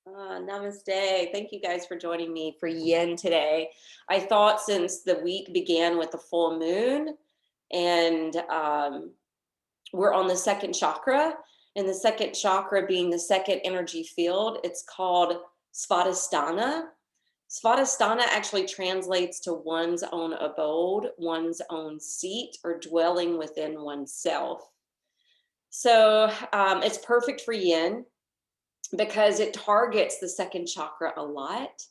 Namaste. Thank you guys for joining me for yin today. I thought since the week began with the full moon and we're on the second chakra, and the second chakra being the second energy field, it's called Svadhisthana. Svadhisthana actually translates to one's own abode, one's own seat, or dwelling within oneself. So it's perfect for yin because it targets the second chakra a lot,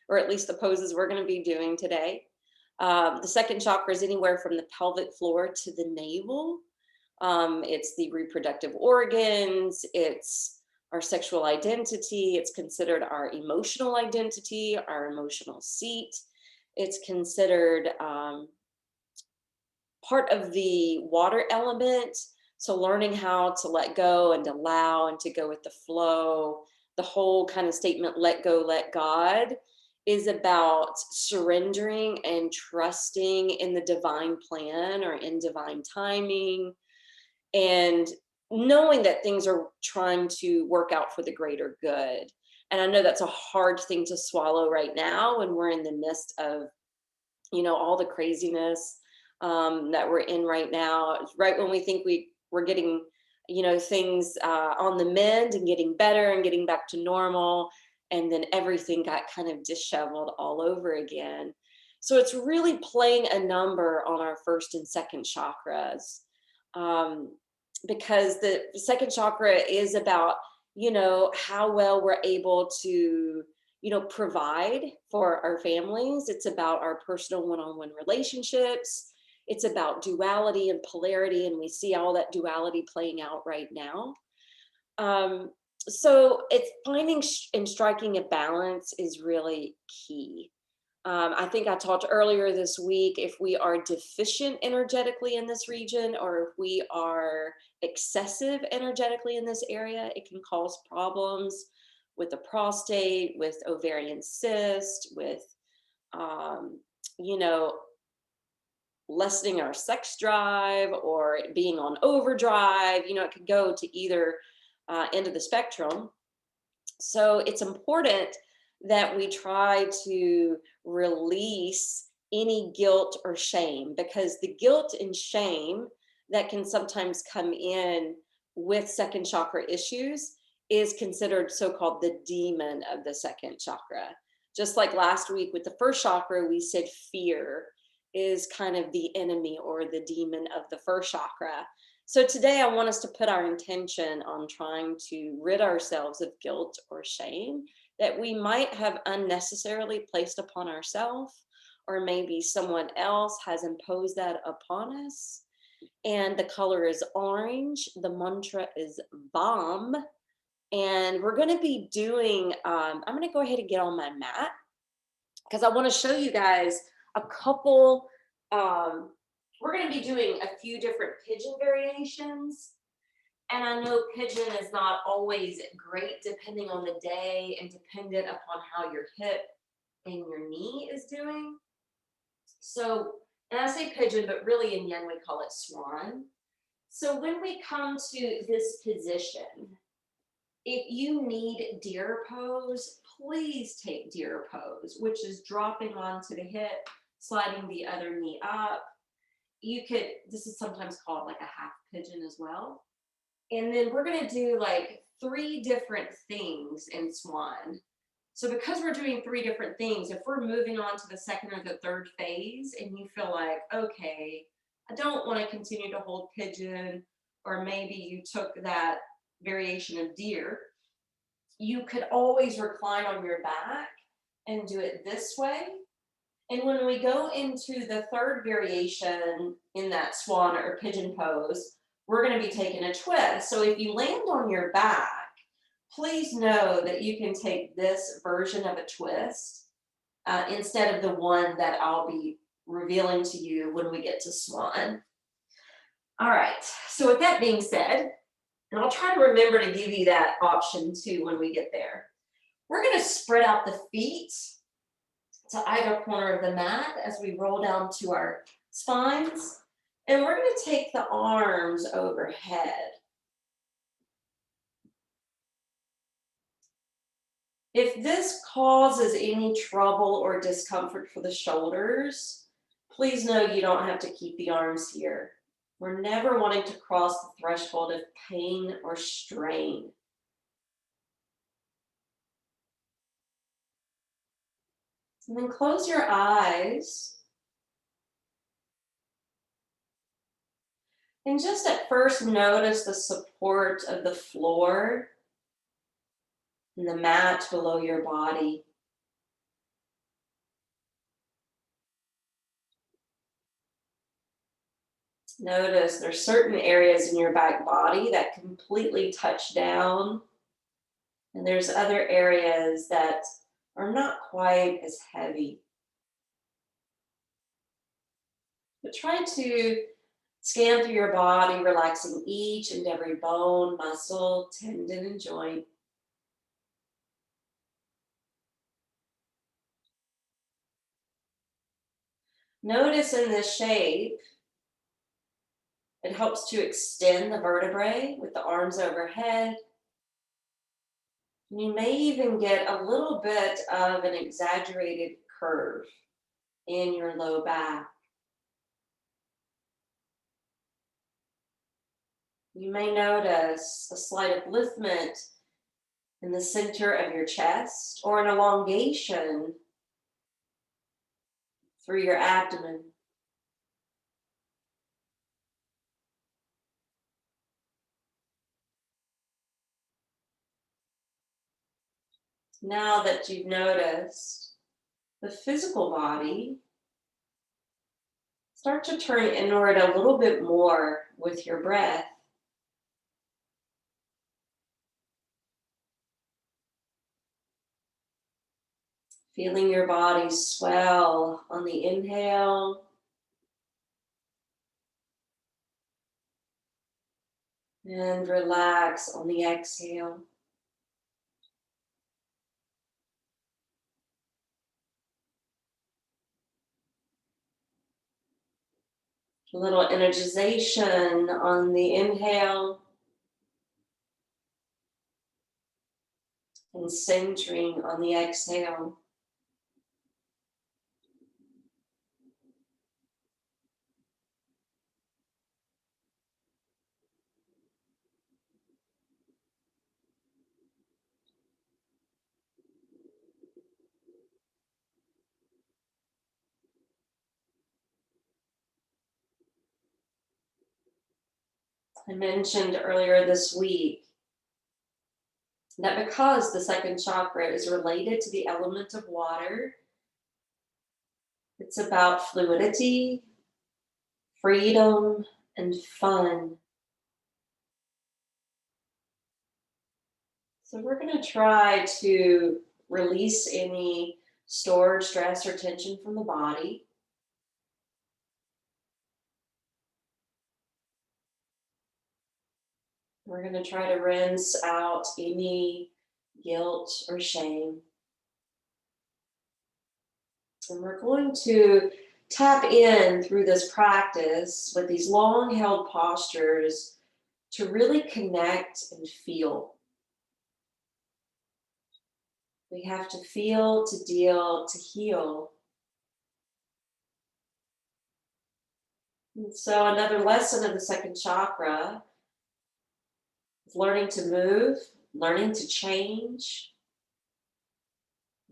or at least the poses we're going to be doing today. The second chakra is anywhere from the pelvic floor to the navel. It's the reproductive organs, it's our sexual identity, it's considered our emotional identity, our emotional seat. It's considered part of the water element. So learning how to let go and allow and to go with the flow, the whole kind of statement, let go, let God, is about surrendering and trusting in the divine plan or in divine timing, and knowing that things are trying to work out for the greater good. And I know that's a hard thing to swallow right now when we're in the midst of, all the craziness that we're in right now, right when we think we're getting, things on the mend and getting better and getting back to normal. And then everything got kind of disheveled all over again. So it's really playing a number on our first and second chakras. Because the second chakra is about, how well we're able to, provide for our families. It's about our personal one-on-one relationships. It's about duality and polarity, and we see all that duality playing out right now. So it's finding and striking a balance is really key. I think I talked earlier this week, if we are deficient energetically in this region, or if we are excessive energetically in this area, it can cause problems with the prostate, with ovarian cyst, with, you know, lessening our sex drive or being on overdrive. It could go to either end of the spectrum. So it's important that we try to release any guilt or shame, because the guilt and shame that can sometimes come in with second chakra issues is considered so-called the demon of the second chakra. Just like last week with the first chakra, we said fear is kind of the enemy or the demon of the first chakra. So today I want us to put our intention on trying to rid ourselves of guilt or shame that we might have unnecessarily placed upon ourselves, or maybe someone else has imposed that upon us. And the color is orange. The mantra is Vam. And we're going to be doing, I'm going to go ahead and get on my mat because I want to show you guys a couple, we're going to be doing a few different pigeon variations. And I know pigeon is not always great depending on the day and dependent upon how your hip and your knee is doing. So, and I say pigeon, but really in yin we call it swan. So when we come to this position, if you need deer pose, please take deer pose, which is dropping onto the hip, sliding the other knee up. This is sometimes called like a half pigeon as well. And then we're going to do like 3 different things in swan. So because we're doing 3 different things, if we're moving on to the second or the third phase and you feel like, okay, I don't want to continue to hold pigeon, or maybe you took that variation of deer, you could always recline on your back and do it this way. And when we go into the third variation in that swan or pigeon pose, we're going to be taking a twist. So if you land on your back, please know that you can take this version of a twist instead of the one that I'll be revealing to you when we get to swan. All right, so with that being said, and I'll try to remember to give you that option too when we get there, we're going to spread out the feet to either corner of the mat as we roll down to our spines. And we're going to take the arms overhead. If this causes any trouble or discomfort for the shoulders, please know you don't have to keep the arms here. We're never wanting to cross the threshold of pain or strain. And then close your eyes. And just at first, notice the support of the floor and the mat below your body. Notice there's certain areas in your back body that completely touch down, and there's other areas that are not quite as heavy. But try to scan through your body, relaxing each and every bone, muscle, tendon, and joint. Notice in this shape, it helps to extend the vertebrae with the arms overhead. You may even get a little bit of an exaggerated curve in your low back. You may notice a slight upliftment in the center of your chest or an elongation through your abdomen. Now that you've noticed the physical body, start to turn inward a little bit more with your breath. Feeling your body swell on the inhale and relax on the exhale. A little energization on the inhale and centering on the exhale. I mentioned earlier this week that because the second chakra is related to the element of water, it's about fluidity, freedom, and fun. So we're going to try to release any stored stress or tension from the body. We're going to try to rinse out any guilt or shame. And we're going to tap in through this practice with these long held postures to really connect and feel. We have to feel, to deal, to heal. And so another lesson of the second chakra is learning to move, learning to change,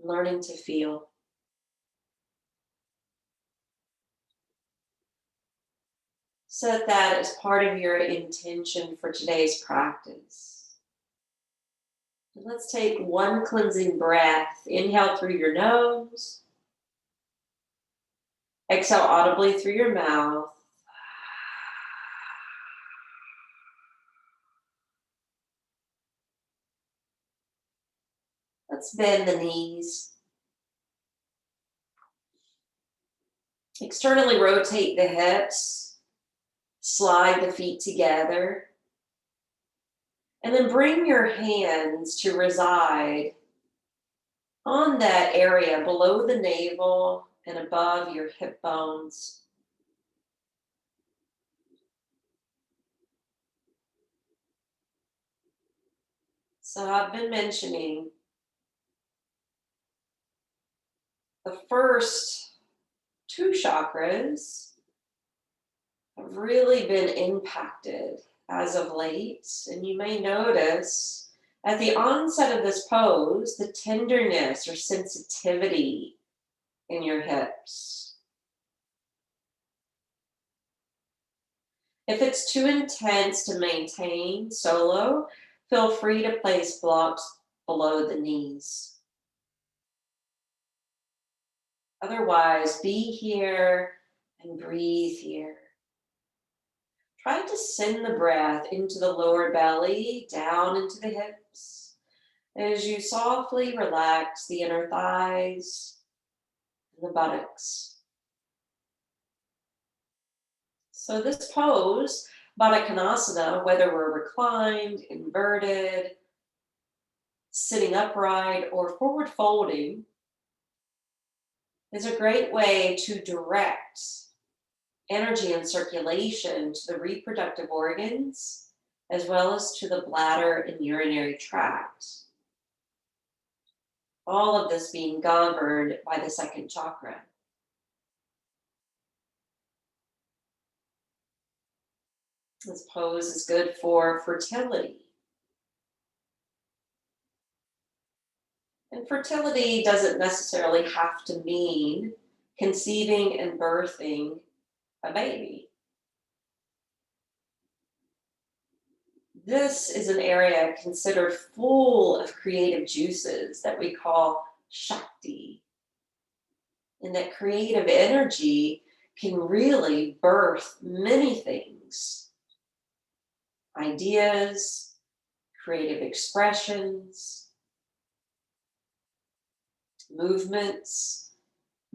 learning to feel. Set that as part of your intention for today's practice. And let's take one cleansing breath. Inhale through your nose. Exhale audibly through your mouth. Let's bend the knees. Externally rotate the hips. Slide the feet together. And then bring your hands to reside on that area below the navel and above your hip bones. So I've been mentioning The first two chakras have really been impacted as of late, and you may notice at the onset of this pose the tenderness or sensitivity in your hips. If it's too intense to maintain solo, feel free to place blocks below the knees. Otherwise, be here and breathe here. Try to send the breath into the lower belly, down into the hips, as you softly relax the inner thighs and the buttocks. So this pose, Badakanasana, whether we're reclined, inverted, sitting upright, or forward folding, is a great way to direct energy and circulation to the reproductive organs, as well as to the bladder and urinary tract. All of this being governed by the second chakra. This pose is good for fertility. And fertility doesn't necessarily have to mean conceiving and birthing a baby. This is an area considered full of creative juices that we call Shakti. And that creative energy can really birth many things. Ideas, creative expressions, movements,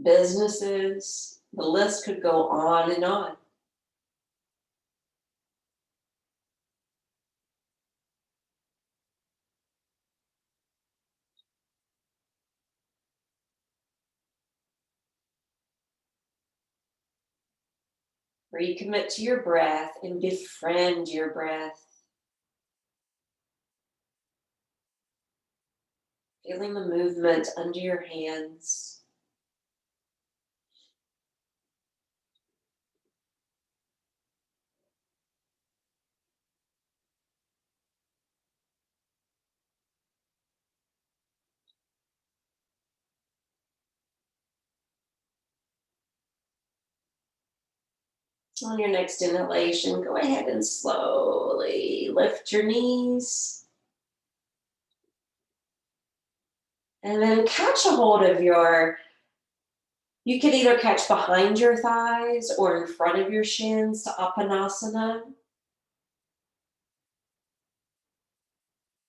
businesses. The list could go on and on. Recommit to your breath and befriend your breath. Feeling the movement under your hands. On your next inhalation, go ahead and slowly lift your knees. And then catch a hold of you can either catch behind your thighs or in front of your shins to Aponasana.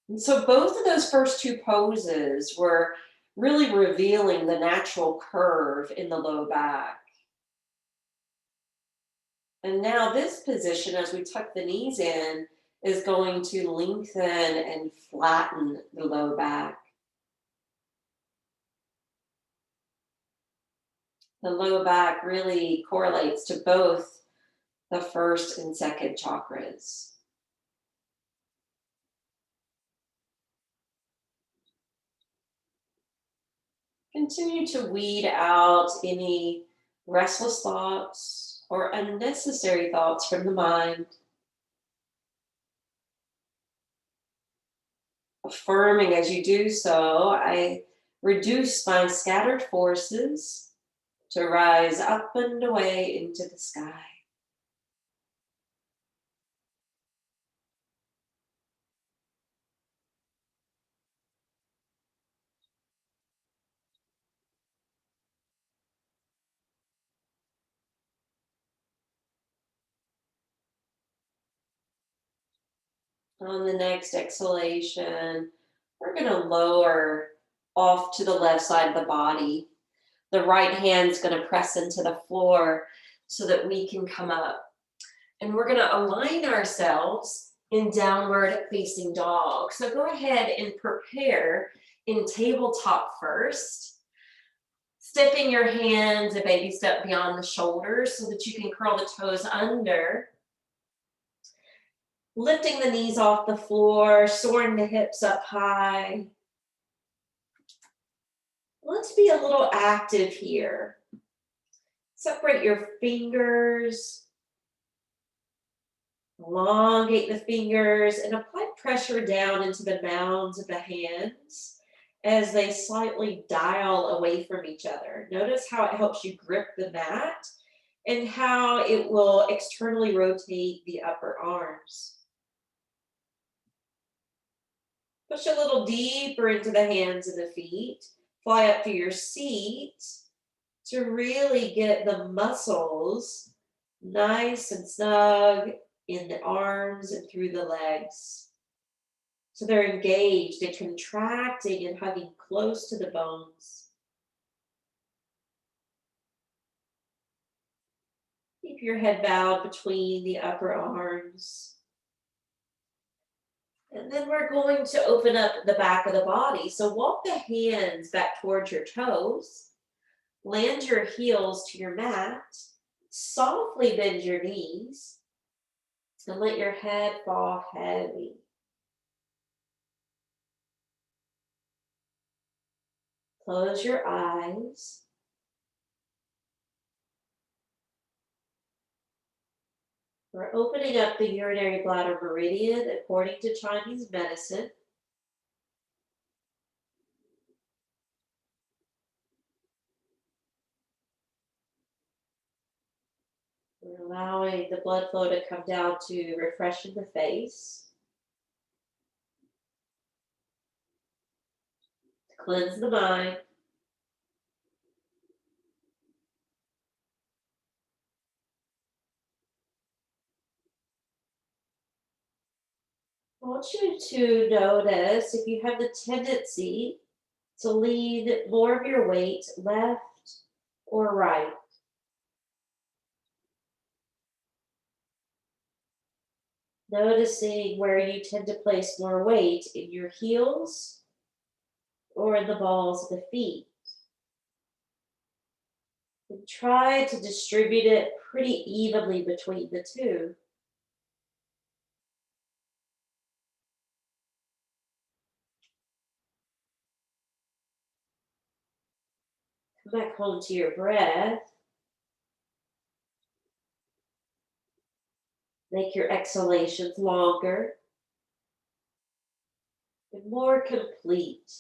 And so both of those first two poses were really revealing the natural curve in the low back. And now this position, as we tuck the knees in, is going to lengthen and flatten the low back. The low back really correlates to both the first and second chakras. Continue to weed out any restless thoughts or unnecessary thoughts from the mind. Affirming as you do so, I reduce my scattered forces to rise up and away into the sky. On the next exhalation, we're going to lower off to the left side of the body. The right hand's going to press into the floor so that we can come up. And we're going to align ourselves in downward facing dog. So go ahead and prepare in tabletop first. Stepping your hands a baby step beyond the shoulders so that you can curl the toes under. Lifting the knees off the floor, soaring the hips up high. Let's be a little active here. Separate your fingers, elongate the fingers, and apply pressure down into the mounds of the hands as they slightly dial away from each other. Notice how it helps you grip the mat and how it will externally rotate the upper arms. Push a little deeper into the hands and the feet. Fly up to your seat to really get the muscles nice and snug in the arms and through the legs. So they're engaged and contracting and hugging close to the bones. Keep your head bowed between the upper arms. And then we're going to open up the back of the body. So walk the hands back towards your toes. Land your heels to your mat. Softly bend your knees. And let your head fall heavy. Close your eyes. We're opening up the urinary bladder meridian according to Chinese medicine. We're allowing the blood flow to come down to refreshing the face, to cleanse the mind. I want you to notice if you have the tendency to lean more of your weight left or right. Noticing where you tend to place more weight in your heels or in the balls of the feet. And try to distribute it pretty evenly between the two. Come back home to your breath. Make your exhalations longer and more complete.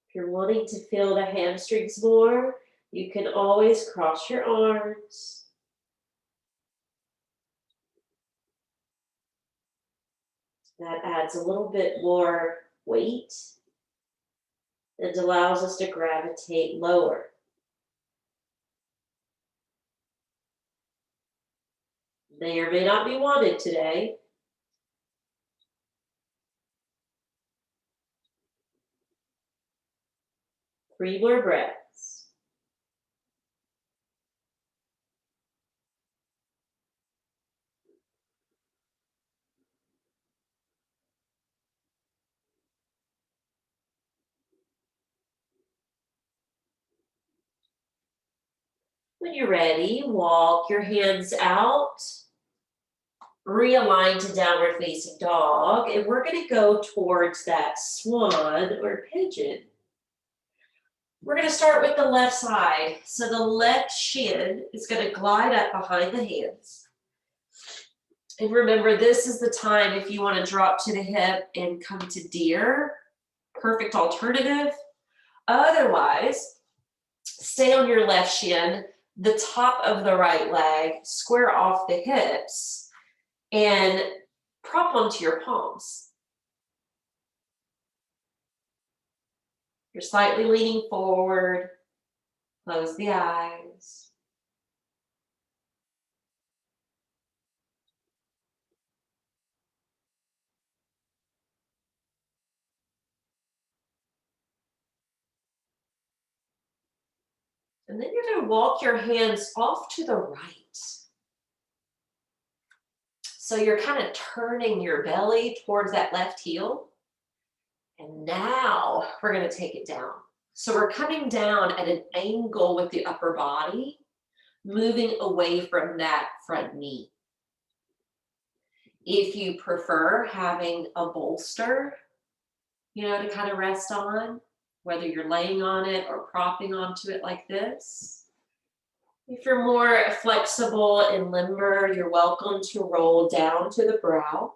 If you're wanting to feel the hamstrings more, you can always cross your arms. That adds a little bit more weight and allows us to gravitate lower. May or may not be wanted today. Three more breaths. When you're ready, walk your hands out. Realign to downward facing dog. And we're going to go towards that swan or pigeon. We're going to start with the left side. So the left shin is going to glide up behind the hands. And remember, this is the time if you want to drop to the hip and come to deer. Perfect alternative. Otherwise, stay on your left shin, the top of the right leg, square off the hips, and prop onto your palms. You're slightly leaning forward. Close the eyes. And then you're going to walk your hands off to the right. So you're kind of turning your belly towards that left heel. And now we're going to take it down. So we're coming down at an angle with the upper body, moving away from that front knee. If you prefer having a bolster, to kind of rest on, whether you're laying on it or propping onto it like this. If you're more flexible and limber, you're welcome to roll down to the brow.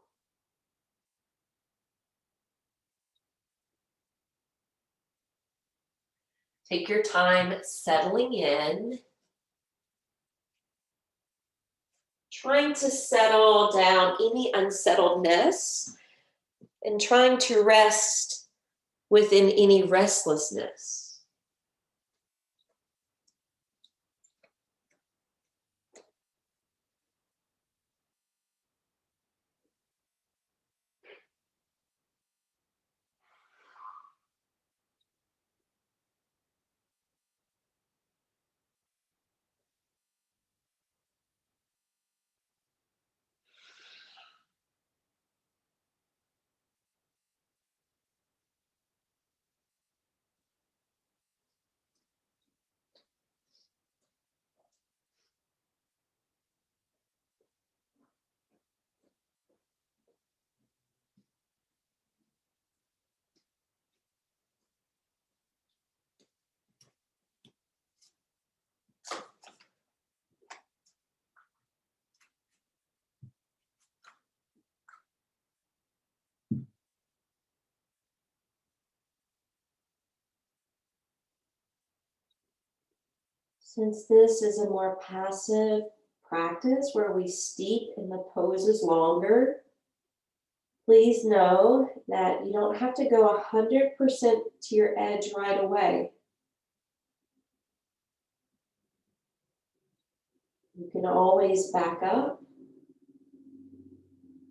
Take your time settling in. Trying to settle down any unsettledness and trying to rest within any restlessness. Since this is a more passive practice where we steep in the poses longer, please know that you don't have to go 100% to your edge right away. You can always back up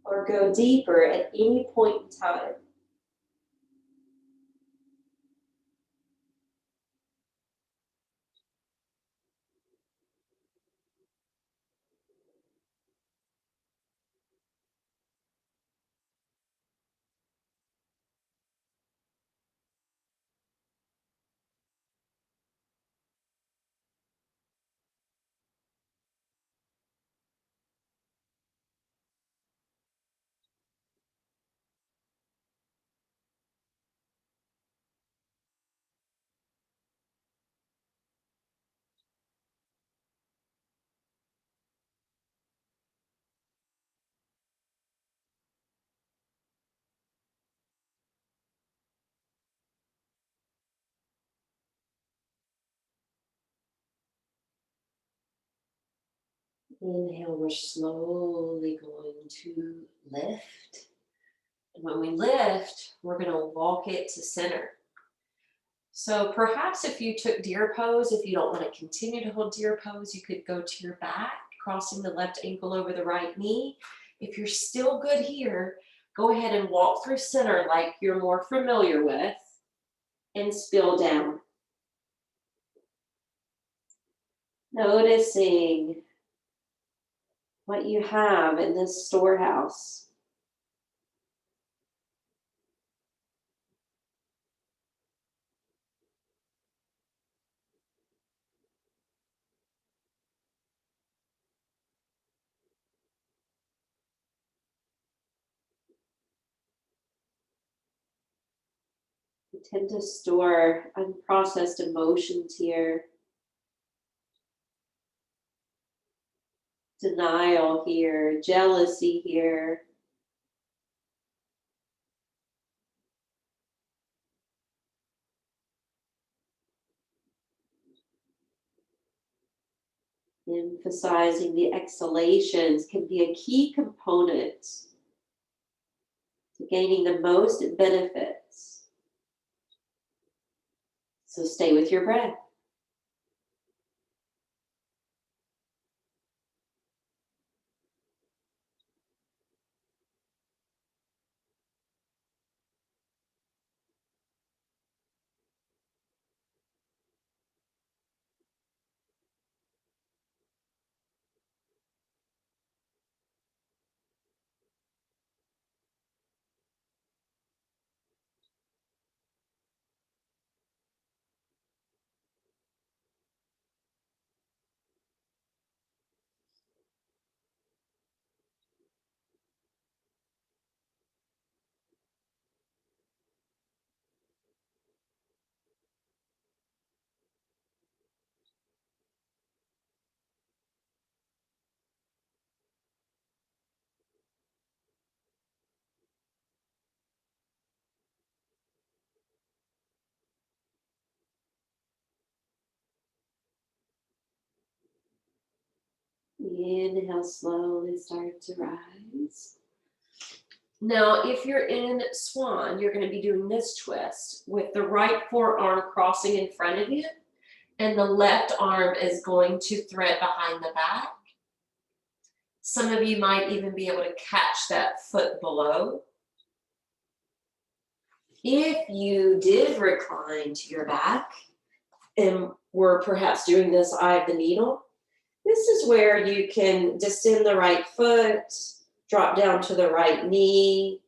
or go deeper at any point in time. Inhale, we're slowly going to lift. And when we lift, we're going to walk it to center. So perhaps if you took deer pose, if you don't want to continue to hold deer pose, you could go to your back, crossing the left ankle over the right knee. If you're still good here, go ahead and walk through center like you're more familiar with and spill down. Noticing what you have in this storehouse. We tend to store unprocessed emotions here. Denial here, jealousy here. Emphasizing the exhalations can be a key component to gaining the most benefits. So stay with your breath. Inhale, slowly start to rise. Now, if you're in swan, you're going to be doing this twist with the right forearm crossing in front of you, and the left arm is going to thread behind the back. Some of you might even be able to catch that foot below. If you did recline to your back and were perhaps doing this eye of the needle, this is where you can descend the right foot, drop down to the right knee,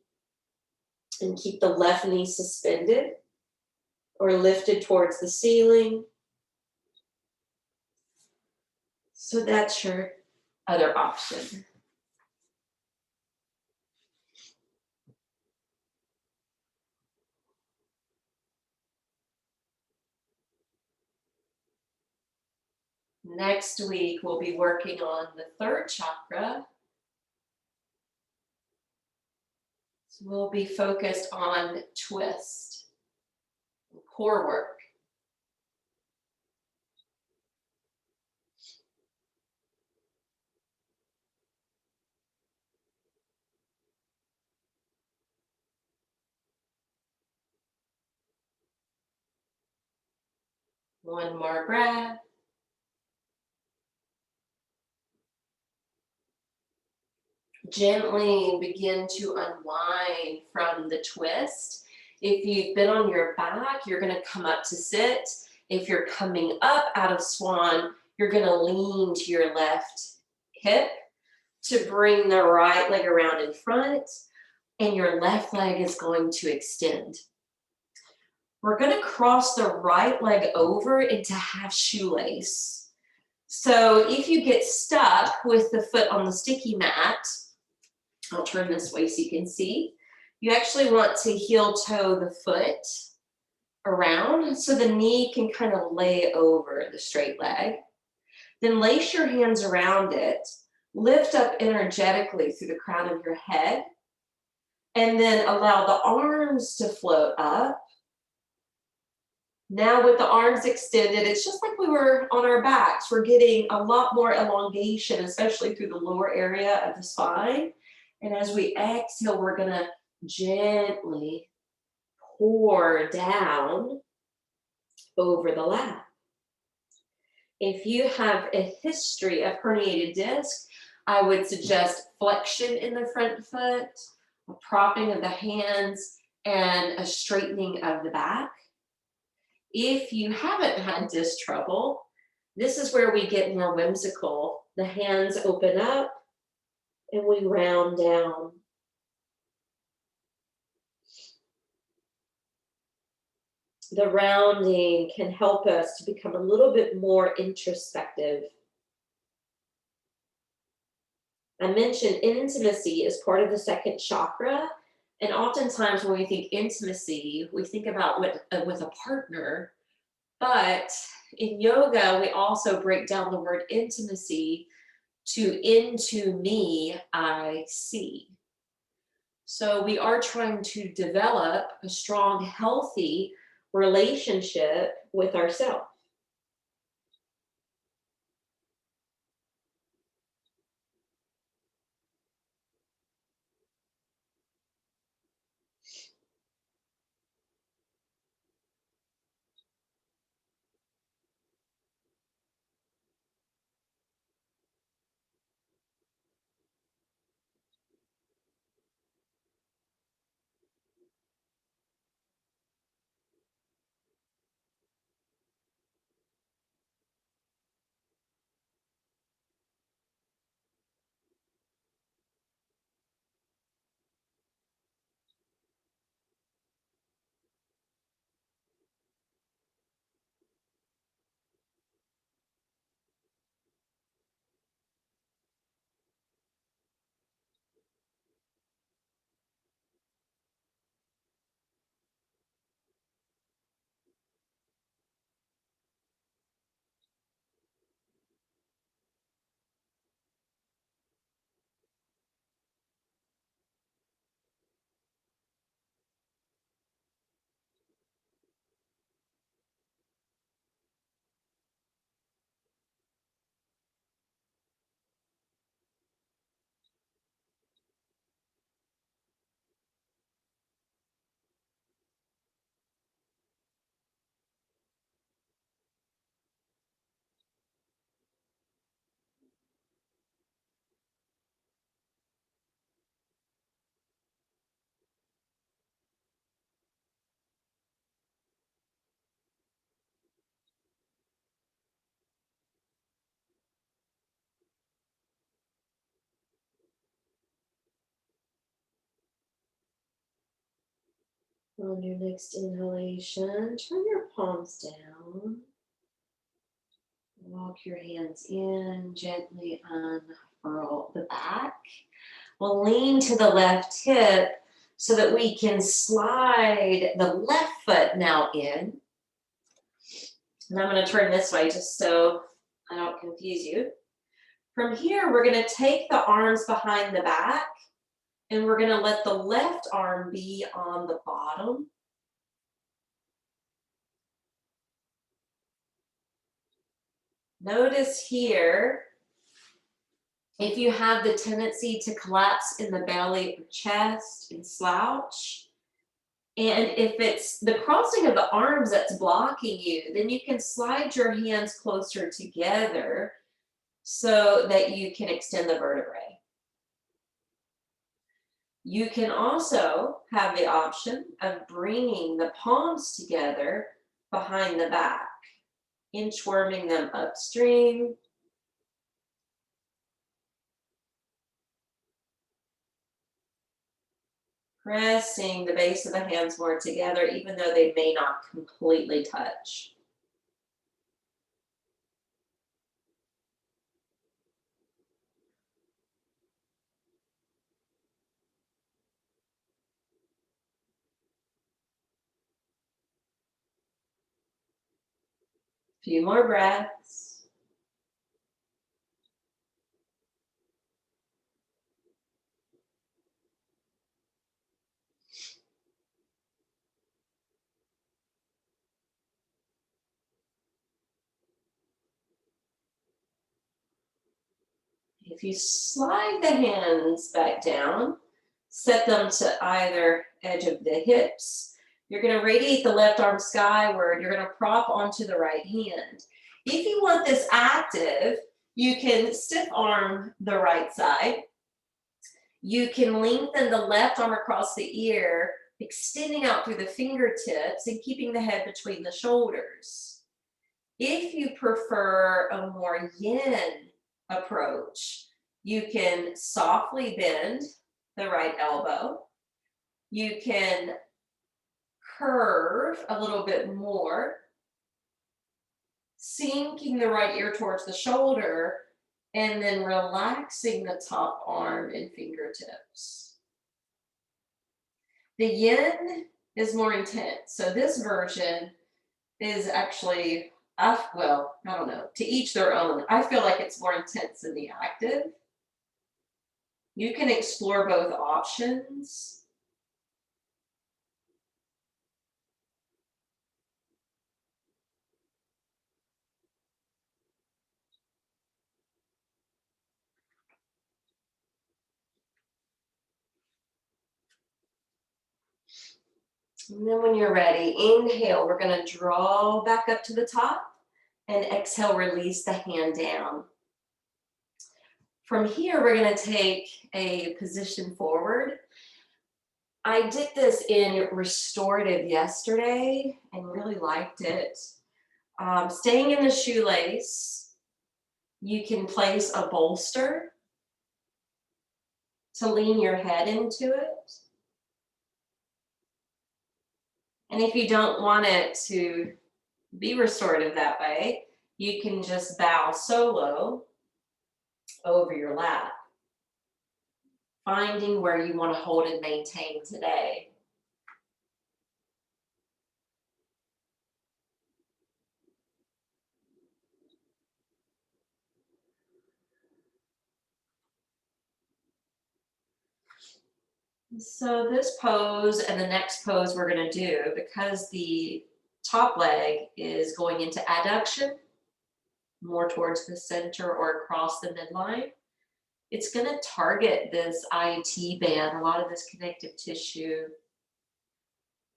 and keep the left knee suspended or lifted towards the ceiling. So that's your other option. Next week, we'll be working on the third chakra. So we'll be focused on twist, core work. One more breath. Gently begin to unwind from the twist. If you've been on your back, you're going to come up to sit. If you're coming up out of swan, you're going to lean to your left hip to bring the right leg around in front, and your left leg is going to extend. We're going to cross the right leg over into half shoelace. So if you get stuck with the foot on the sticky mat, I'll turn this way so you can see. You actually want to heel toe the foot around so the knee can kind of lay over the straight leg. Then lace your hands around it, lift up energetically through the crown of your head, and then allow the arms to float up. Now with the arms extended, it's just like we were on our backs. We're getting a lot more elongation, especially through the lower area of the spine. And as we exhale, we're going to gently pour down over the lap. If you have a history of herniated disc, I would suggest flexion in the front foot, a propping of the hands, and a straightening of the back. If you haven't had disc trouble, this is where we get more whimsical. The hands open up and we round down. The rounding can help us to become a little bit more introspective. I mentioned intimacy is part of the second chakra, and oftentimes when we think intimacy, we think about with a partner, but in yoga, we also break down the word intimacy to into me, I see. So we are trying to develop a strong, healthy relationship with ourselves. On your next inhalation, turn your palms down. Walk your hands in, gently unfurl the back. We'll lean to the left hip so that we can slide the left foot now in. And I'm going to turn this way just so I don't confuse you. From here, we're going to take the arms behind the back and we're going to let the left arm be on the bottom. Notice here, if you have the tendency to collapse in the belly or chest and slouch, and if it's the crossing of the arms that's blocking you, then you can slide your hands closer together so that you can extend the vertebrae. You can also have the option of bringing the palms together behind the back, inchworming them upstream. Pressing the base of the hands more together, even though they may not completely touch. A few more breaths. If you slide the hands back down, set them to either edge of the hips. You're going to radiate the left arm skyward. You're going to prop onto the right hand. If you want this active, you can stiff arm the right side. You can lengthen the left arm across the ear, extending out through the fingertips and keeping the head between the shoulders. If you prefer a more yin approach, you can softly bend the right elbow. You can curve a little bit more, sinking the right ear towards the shoulder, and then relaxing the top arm and fingertips. The yin is more intense. So this version is actually, well, I don't know, to each their own. I feel like it's more intense than the active. You can explore both options. And then when you're ready, inhale, we're going to draw back up to the top, and exhale, release the hand down. From here, we're going to take a position forward. I did this in restorative yesterday and really liked it. Staying in the shoelace, you can place a bolster to lean your head into it. And if you don't want it to be restorative that way, you can just bow solo over your lap, finding where you want to hold and maintain today. So this pose and the next pose we're going to do, because the top leg is going into adduction, more towards the center or across the midline, it's going to target this IT band, a lot of this connective tissue,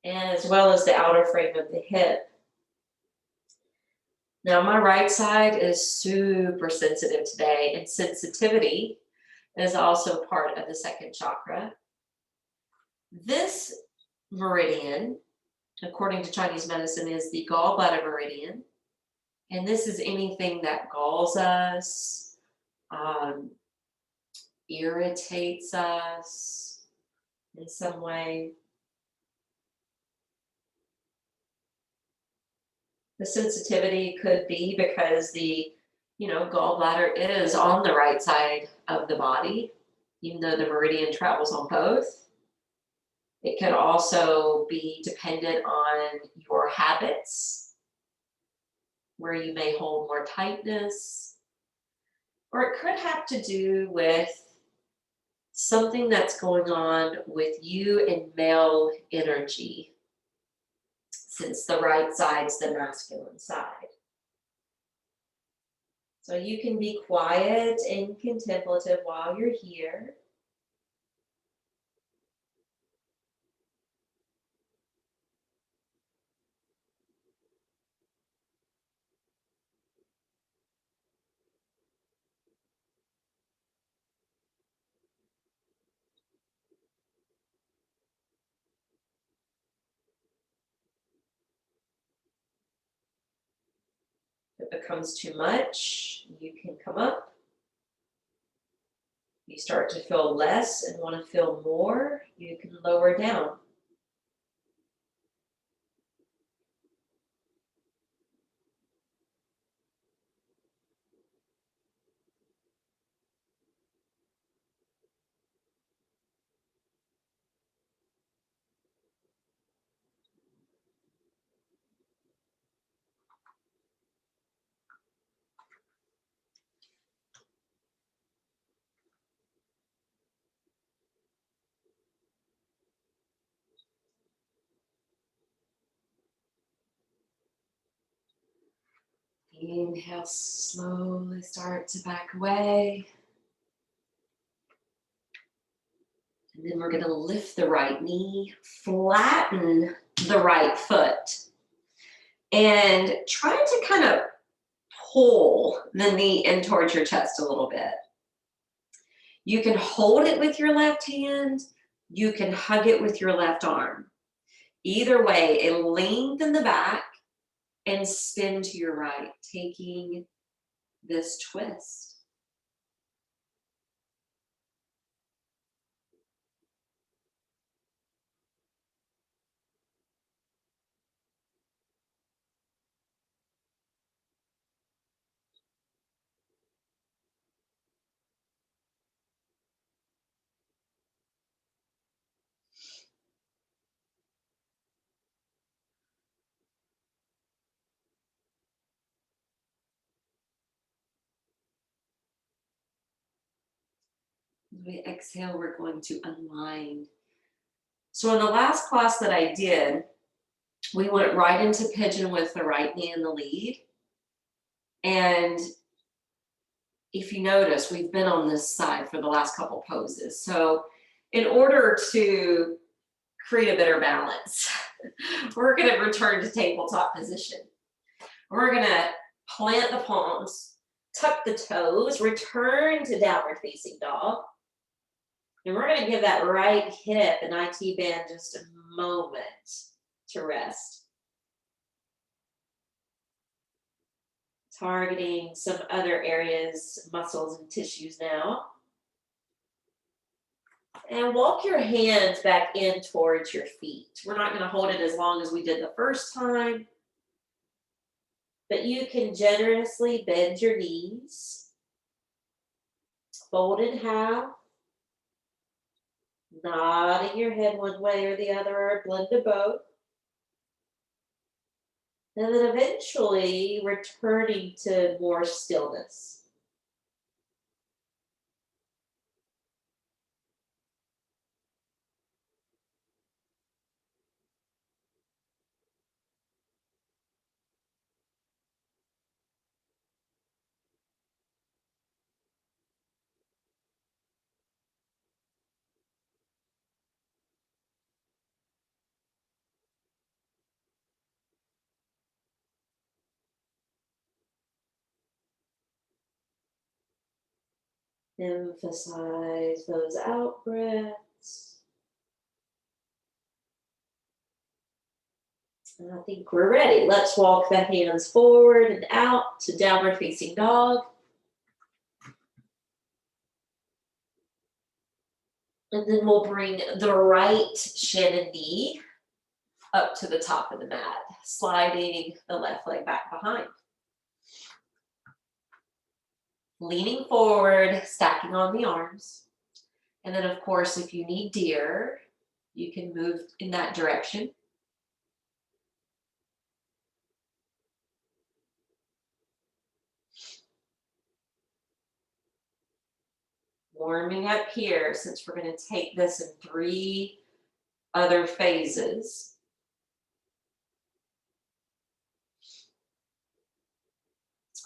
and as well as the outer frame of the hip. Now my right side is super sensitive today, and sensitivity is also part of the second chakra. This meridian, according to Chinese medicine, is the gallbladder meridian. And this is anything that galls us, irritates us in some way. The sensitivity could be because the, gallbladder is on the right side of the body, even though the meridian travels on both. It could also be dependent on your habits, where you may hold more tightness, or it could have to do with something that's going on with you and male energy, since the right side's the masculine side. So you can be quiet and contemplative while you're here. If it becomes too much, you can come up. You start to feel less and want to feel more, you can lower down. Inhale, slowly start to back away. And then we're going to lift the right knee, flatten the right foot, and try to kind of pull the knee in towards your chest a little bit. You can hold it with your left hand. You can hug it with your left arm. Either way, lengthen the back and spin to your right, taking this twist. As we exhale, we're going to unwind. So in the last class that I did, we went right into pigeon with the right knee in the lead. And if you notice, we've been on this side for the last couple poses. So in order to create a better balance, we're going to return to tabletop position. We're going to plant the palms, tuck the toes, return to downward facing dog. And we're going to give that right hip and IT band just a moment to rest. Targeting some other areas, muscles and tissues now. And walk your hands back in towards your feet. We're not going to hold it as long as we did the first time, but you can generously bend your knees, fold in half, nodding your head one way or the other, or blend of both. And then eventually returning to more stillness. Emphasize those out breaths. And I think we're ready. Let's walk the hands forward and out to downward facing dog. And then we'll bring the right shin and knee up to the top of the mat, sliding the left leg back behind. Leaning forward, stacking on the arms. And then, of course, if you need deer, you can move in that direction. Warming up here, since we're going to take this in 3 other phases.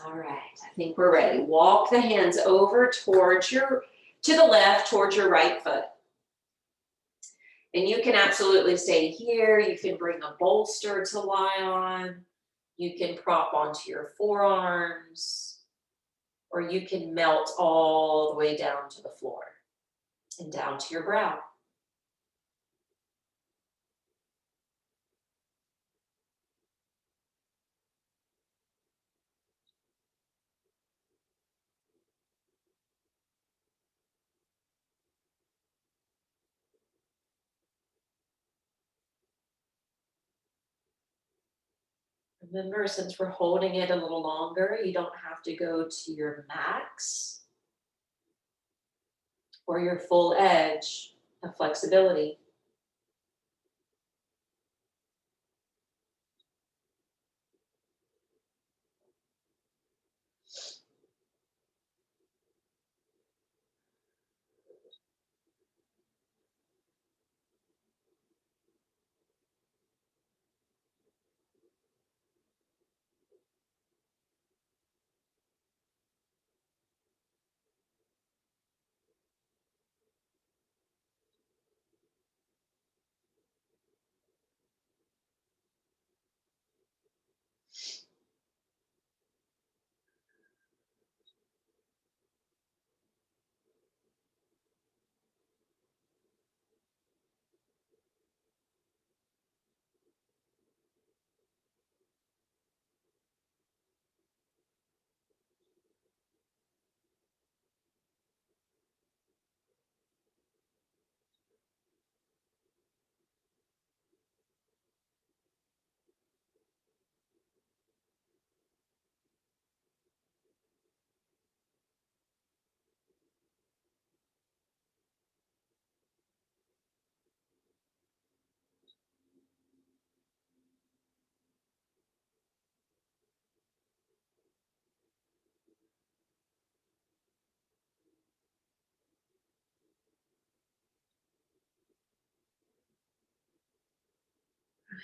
All right, I think we're ready. Walk the hands over towards to the left, towards your right foot. And you can absolutely stay here. You can bring a bolster to lie on. You can prop onto your forearms, or you can melt all the way down to the floor and down to your brow. Remember, since we're holding it a little longer, you don't have to go to your max or your full edge of flexibility.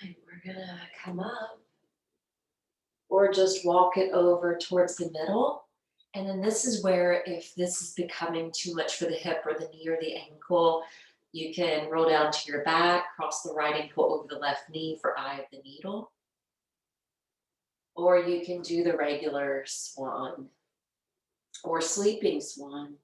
Right, we're gonna come up or just walk it over towards the middle. And then this is where, if this is becoming too much for the hip or the knee or the ankle, you can roll down to your back, cross the right ankle over the left knee for eye of the needle. Or you can do the regular swan or sleeping swan.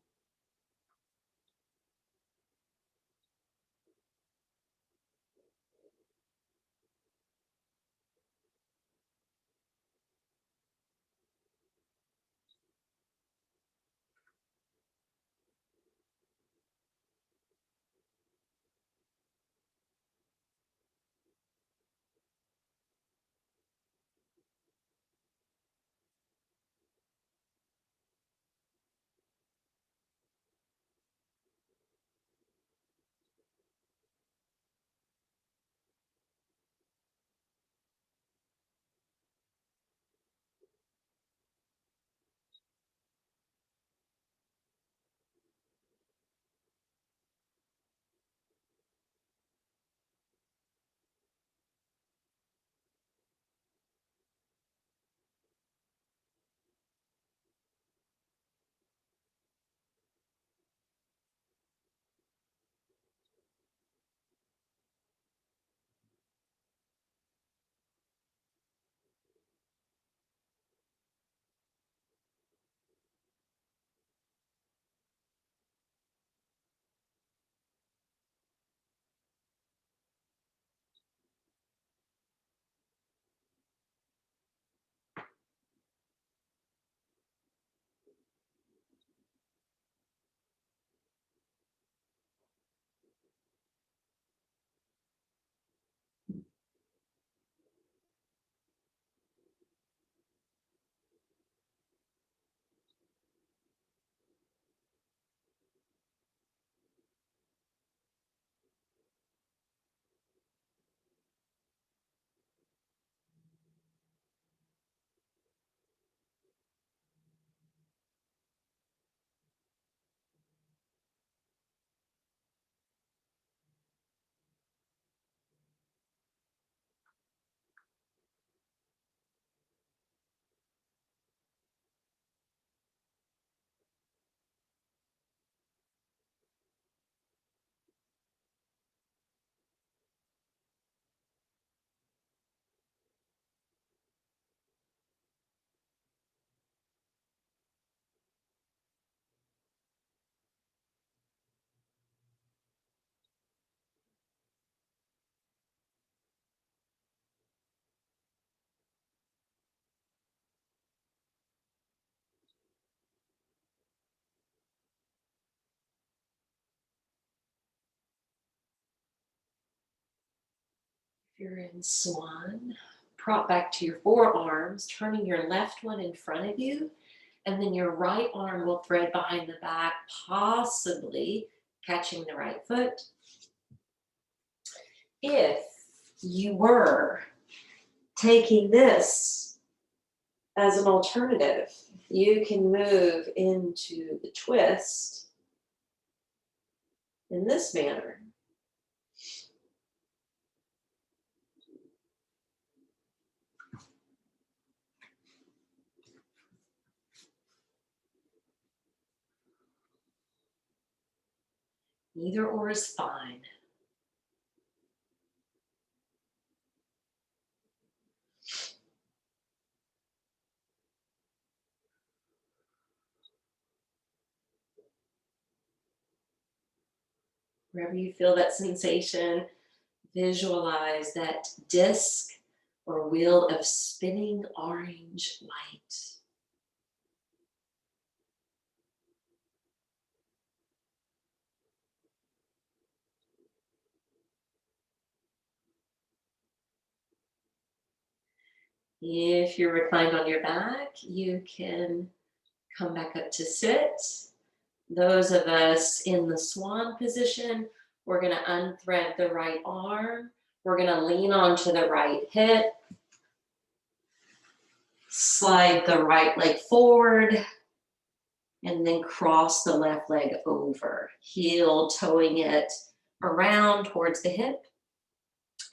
You're in swan. Prop back to your forearms, turning your left one in front of you, and then your right arm will thread behind the back, possibly catching the right foot. If you were taking this as an alternative, you can move into the twist in this manner. Either or is fine. Wherever you feel that sensation, visualize that disc or wheel of spinning orange light. If you're reclined on your back, you can come back up to sit. Those of us in the swan position, we're going to unthread the right arm. We're going to lean onto the right hip. Slide the right leg forward. And then cross the left leg over. Heel toeing it around towards the hip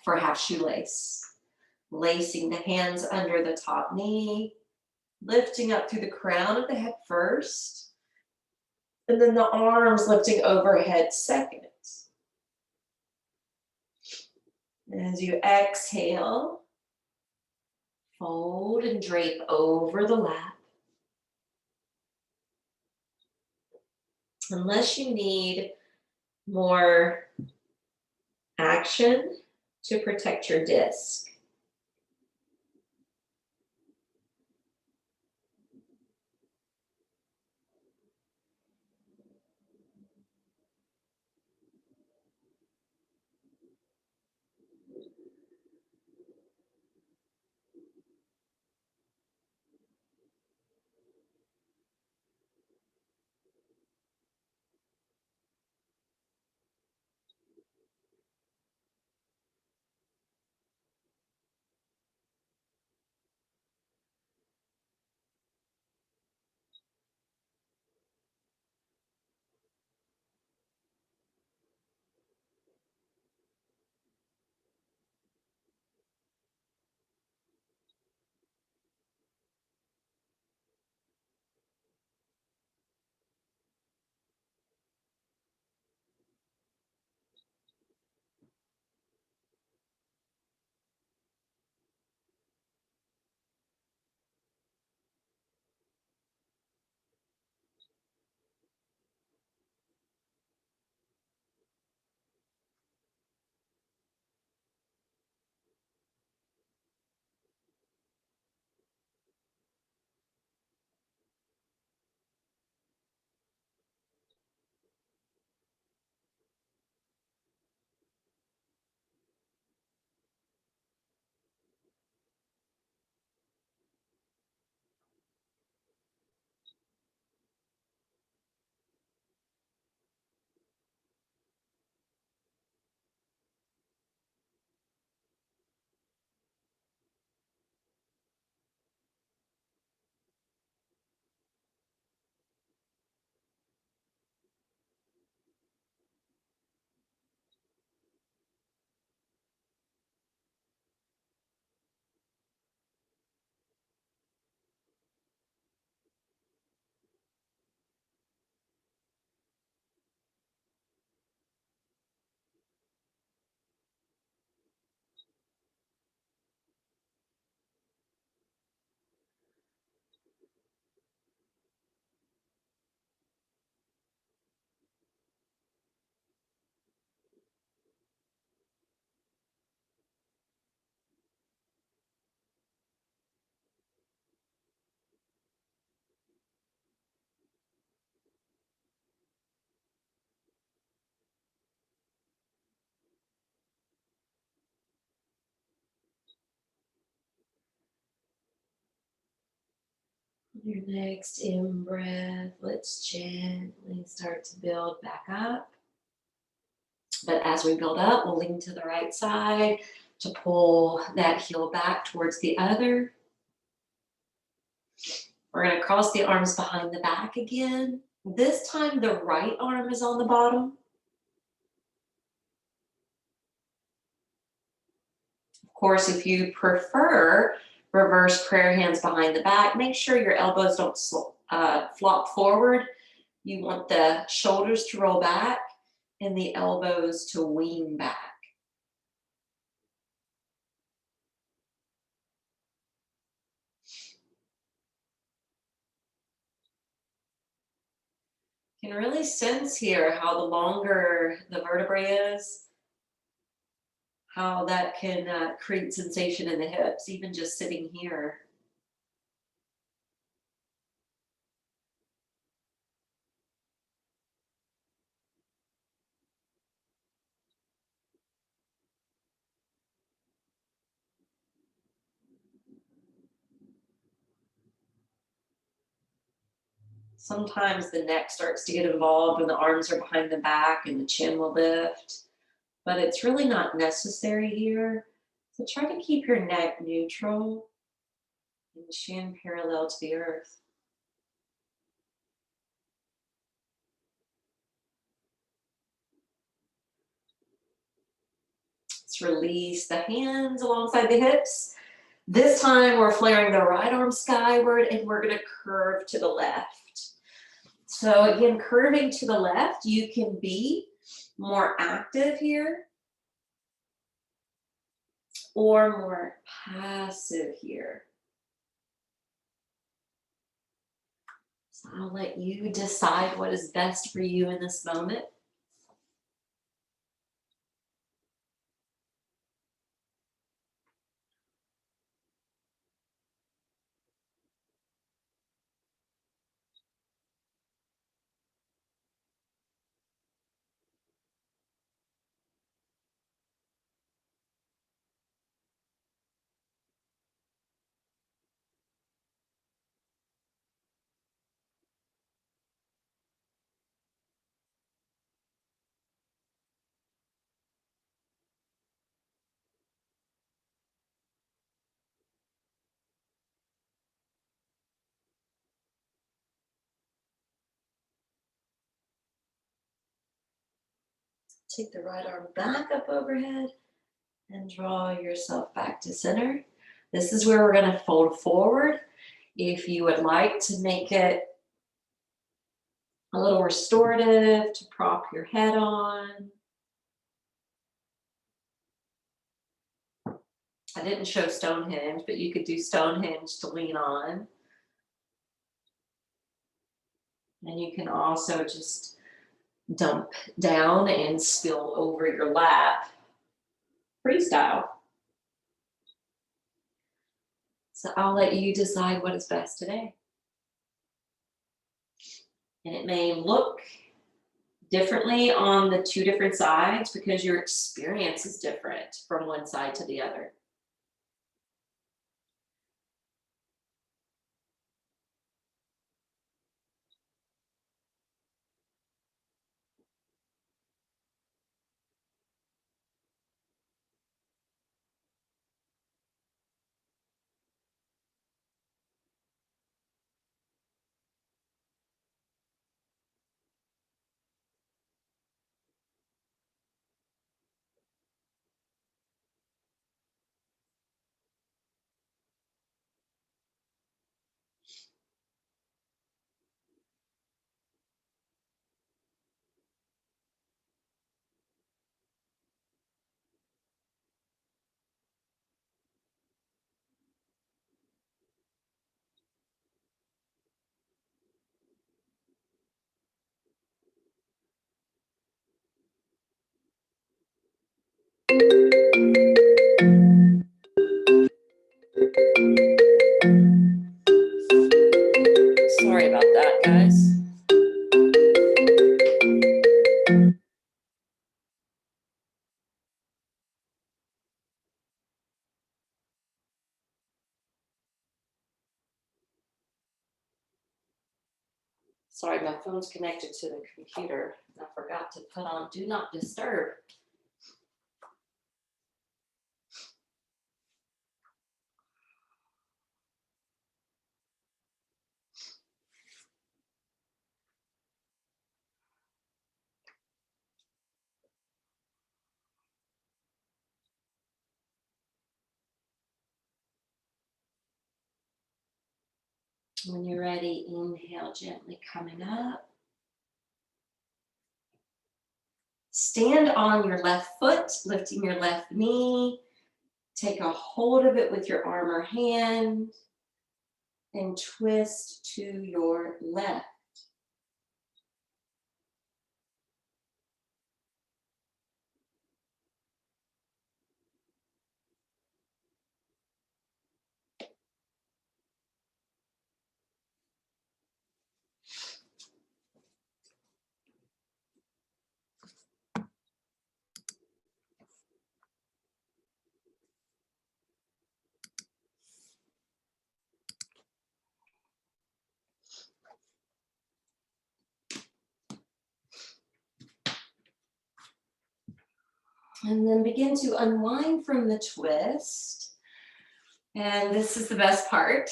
for half shoelace. Lacing the hands under the top knee. Lifting up through the crown of the head first. And then the arms lifting overhead second. As you exhale, fold and drape over the lap. Unless you need more action to protect your disc. Your next in-breath, let's gently start to build back up. But as we build up, we'll lean to the right side to pull that heel back towards the other. We're going to cross the arms behind the back again. This time, the right arm is on the bottom. Of course, if you prefer reverse prayer hands behind the back, make sure your elbows don't flop forward. You want the shoulders to roll back and the elbows to lean back. You can really sense here how the longer the vertebrae is, how that can create sensation in the hips, even just sitting here. Sometimes the neck starts to get involved when the arms are behind the back and the chin will lift, but it's really not necessary here. So try to keep your neck neutral and chin parallel to the earth. Let's release the hands alongside the hips. This time we're flaring the right arm skyward and we're going to curve to the left. So again, curving to the left, you can be more active here or more passive here. So I'll let you decide what is best for you in this moment. Take the right arm back up overhead and draw yourself back to center. This is where we're going to fold forward. If you would like to make it a little restorative to prop your head on. I didn't show Stonehenge, but you could do Stonehenge to lean on. And you can also just dump down and spill over your lap, freestyle. So I'll let you decide what is best today. And it may look differently on the two different sides because your experience is different from one side to the other. Sorry, my phone's connected to the computer. I forgot to put on Do Not Disturb. When you're ready, inhale, gently coming up. Stand on your left foot, lifting your left knee. Take a hold of it with your arm or hand and twist to your left. And then begin to unwind from the twist. And this is the best part.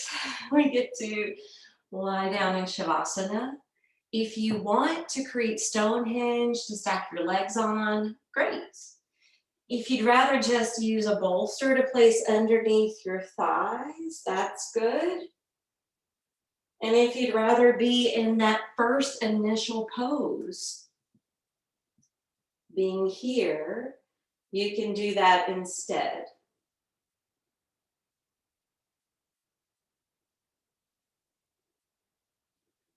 We get to lie down in Shavasana. If you want to create Stonehenge to stack your legs on, great. If you'd rather just use a bolster to place underneath your thighs, that's good. And if you'd rather be in that first initial pose, being here, you can do that instead.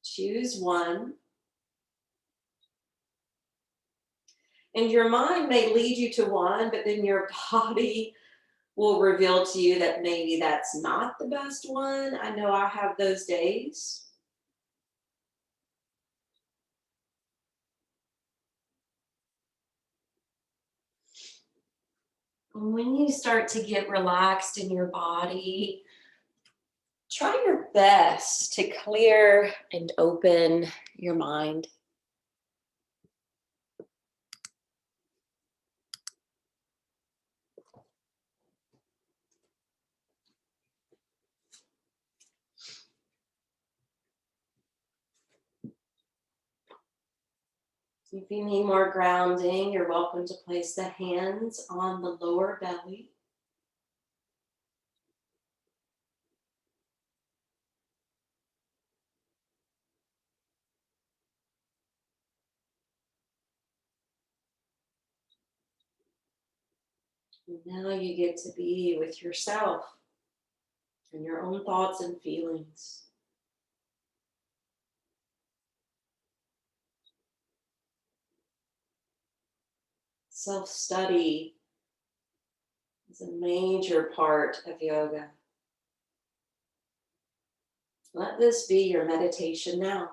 Choose one. And your mind may lead you to one, but then your body will reveal to you that maybe that's not the best one. I know I have those days. When you start to get relaxed in your body, try your best to clear and open your mind. If you need more grounding, you're welcome to place the hands on the lower belly. And now you get to be with yourself and your own thoughts and feelings. Self-study is a major part of yoga. Let this be your meditation now.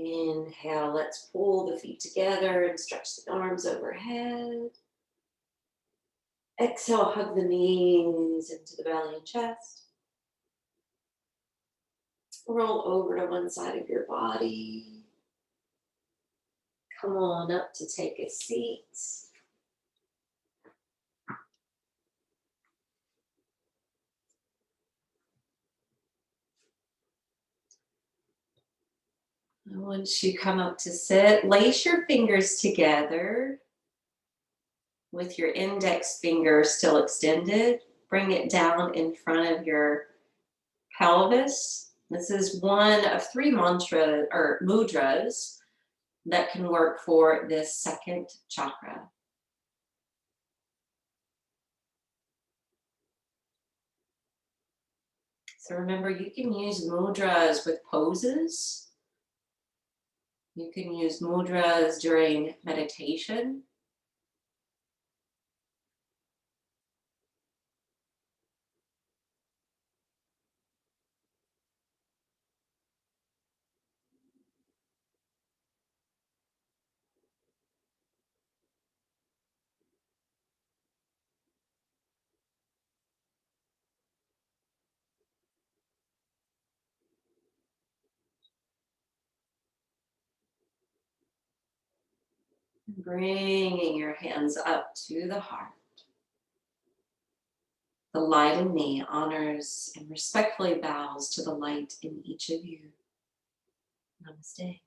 Inhale, let's pull the feet together and stretch the arms overhead. Exhale, hug the knees into the belly and chest. Roll over to one side of your body. Come on up to take a seat. And once you come up to sit, lace your fingers together with your index finger still extended. Bring it down in front of your pelvis. This is one of 3 mantra or mudras that can work for this second chakra. So remember, you can use mudras with poses. You can use mudras during meditation. Bringing your hands up to the heart. The light in me honors and respectfully bows to the light in each of you. Namaste.